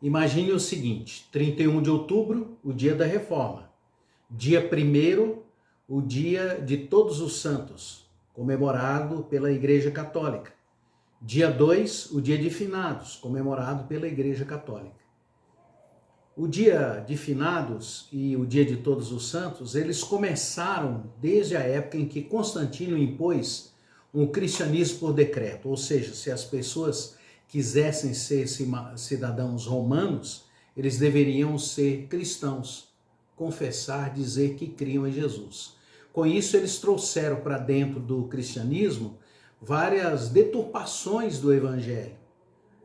Imagine o seguinte: 31 de outubro, o dia da Reforma. Dia 1º, o dia de Todos os Santos, comemorado pela Igreja Católica. Dia 2, o dia de Finados, comemorado pela Igreja Católica. O dia de Finados e o dia de Todos os Santos, eles começaram desde a época em que Constantino impôs um cristianismo por decreto, ou seja, se as pessoas quisessem ser cidadãos romanos, eles deveriam ser cristãos, confessar, dizer que criam em Jesus. Com isso, eles trouxeram para dentro do cristianismo várias deturpações do evangelho,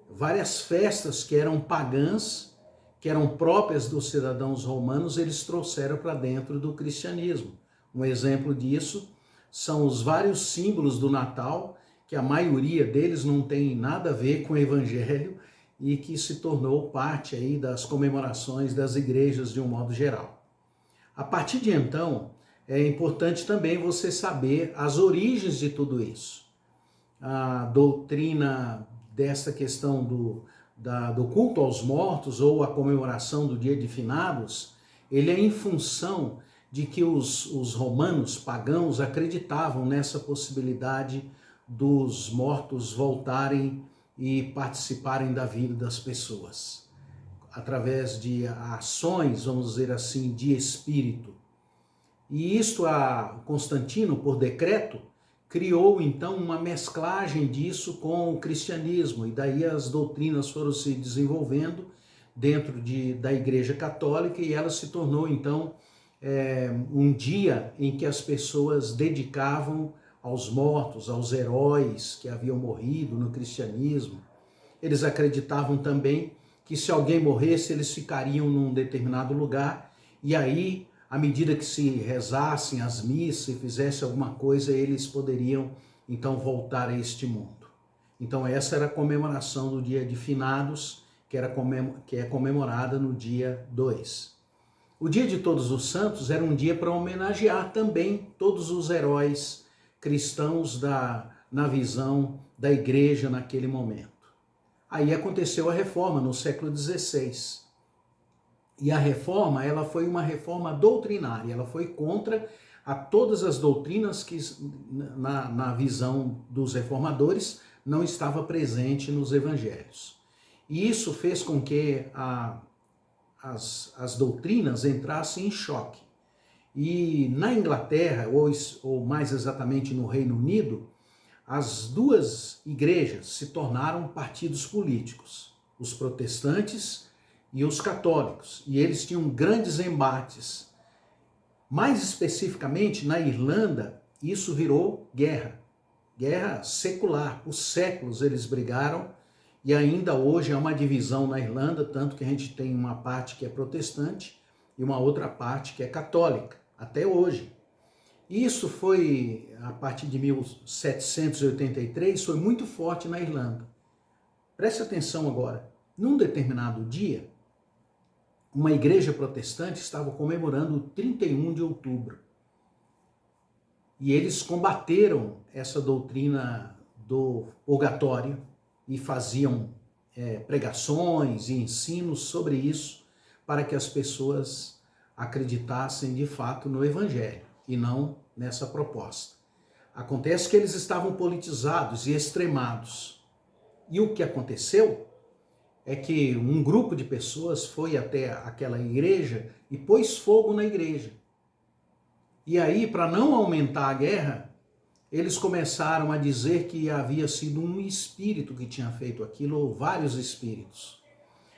várias festas que eram pagãs, que eram próprias dos cidadãos romanos, eles trouxeram para dentro do cristianismo. Um exemplo disso são os vários símbolos do Natal, que a maioria deles não tem nada a ver com o evangelho e que se tornou parte aí das comemorações das igrejas de um modo geral. A partir de então, é importante também você saber as origens de tudo isso. A doutrina dessa questão do culto aos mortos ou a comemoração do dia de finados, ele é em função de que os romanos pagãos acreditavam nessa possibilidade dos mortos voltarem e participarem da vida das pessoas, através de ações, vamos dizer assim, de espírito. E isto a Constantino, por decreto, criou então uma mesclagem disso com o cristianismo, e daí as doutrinas foram se desenvolvendo dentro da Igreja Católica, e ela se tornou então um dia em que as pessoas dedicavam aos mortos, aos heróis que haviam morrido no cristianismo. Eles acreditavam também que se alguém morresse, eles ficariam num determinado lugar, e aí, à medida que se rezassem as missas e fizessem alguma coisa, eles poderiam então voltar a este mundo. Então essa era a comemoração do dia de Finados, que é comemorada no dia 2. O dia de Todos os Santos era um dia para homenagear também todos os heróis cristãos na visão da igreja naquele momento. Aí aconteceu a Reforma no século XVI. E a Reforma, ela foi uma reforma doutrinária, ela foi contra a todas as doutrinas que, na visão dos reformadores, não estava presente nos evangelhos. E isso fez com que as doutrinas entrassem em choque. E na Inglaterra, ou mais exatamente no Reino Unido, as duas igrejas se tornaram partidos políticos, os protestantes e os católicos, e eles tinham grandes embates. Mais especificamente, na Irlanda, isso virou guerra secular. Por séculos eles brigaram, e ainda hoje há uma divisão na Irlanda, tanto que a gente tem uma parte que é protestante e uma outra parte que é católica, até hoje. Isso foi, a partir de 1783, foi muito forte na Irlanda. Preste atenção agora. Num determinado dia, uma igreja protestante estava comemorando o 31 de outubro. E eles combateram essa doutrina do purgatório e faziam pregações e ensinos sobre isso para que as pessoas acreditassem de fato no evangelho e não nessa proposta. Acontece que eles estavam politizados e extremados. E o que aconteceu é que um grupo de pessoas foi até aquela igreja e pôs fogo na igreja. E aí, para não aumentar a guerra, eles começaram a dizer que havia sido um espírito que tinha feito aquilo, ou vários espíritos.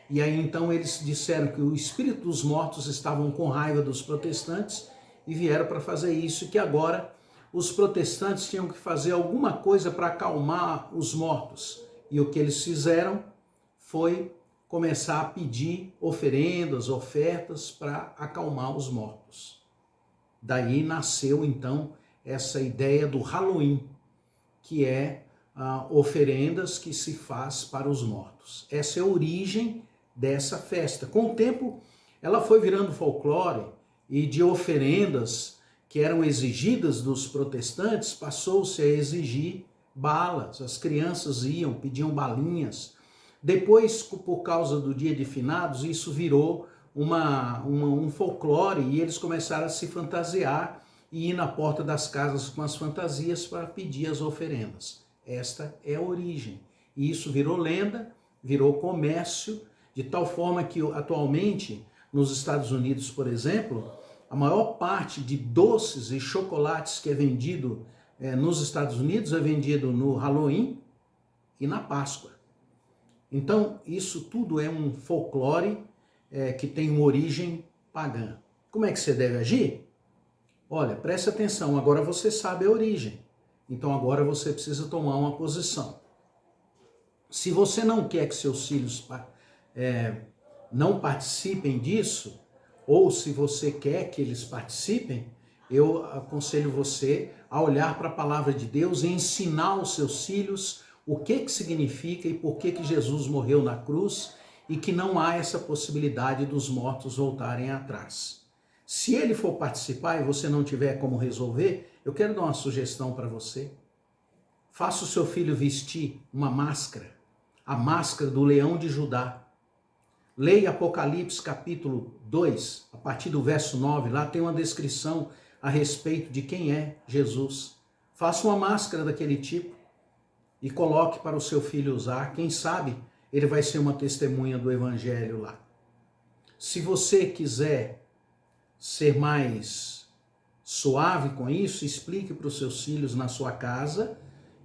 E aí então eles disseram que o espírito dos mortos estavam com raiva dos protestantes e vieram para fazer isso, e que agora os protestantes tinham que fazer alguma coisa para acalmar os mortos. E o que eles fizeram foi começar a pedir oferendas, ofertas para acalmar os mortos. Daí nasceu então essa ideia do Halloween, que é oferendas que se faz para os mortos. Essa é a origem dessa festa. Com o tempo, ela foi virando folclore, e de oferendas que eram exigidas dos protestantes, passou-se a exigir balas. As crianças iam, pediam balinhas Depois, por causa do Dia de Finados, isso virou um folclore e eles começaram a se fantasiar e ir na porta das casas com as fantasias para pedir as oferendas. Esta é a origem. E isso virou lenda, virou comércio, de tal forma que atualmente, nos Estados Unidos, por exemplo, a maior parte de doces e chocolates que é vendido nos Estados Unidos é vendido no Halloween e na Páscoa. Então, isso tudo é um folclore que tem uma origem pagã. Como é que você deve agir? Olha, preste atenção, agora você sabe a origem. Então agora você precisa tomar uma posição. Se você não quer que seus filhos não participem disso, ou se você quer que eles participem, eu aconselho você a olhar para a palavra de Deus e ensinar os seus filhos o que significa e por que Jesus morreu na cruz e que não há essa possibilidade dos mortos voltarem atrás. Se ele for participar e você não tiver como resolver, eu quero dar uma sugestão para você. Faça o seu filho vestir uma máscara, a máscara do leão de Judá. Leia Apocalipse capítulo 2, a partir do verso 9, lá tem uma descrição a respeito de quem é Jesus. Faça uma máscara daquele tipo e coloque para o seu filho usar. Quem sabe ele vai ser uma testemunha do evangelho lá. Se você quiser ser mais suave com isso, explique para os seus filhos na sua casa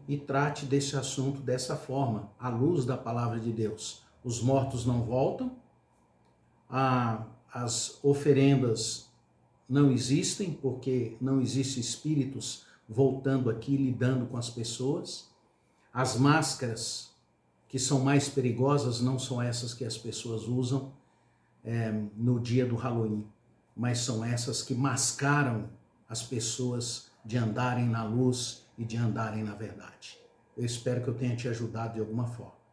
e trate desse assunto dessa forma, à luz da palavra de Deus. Os mortos não voltam, as oferendas não existem, porque não existem espíritos voltando aqui, lidando com as pessoas. As máscaras que são mais perigosas não são essas que as pessoas usam no dia do Halloween, mas são essas que mascaram as pessoas de andarem na luz e de andarem na verdade. Eu espero que eu tenha te ajudado de alguma forma.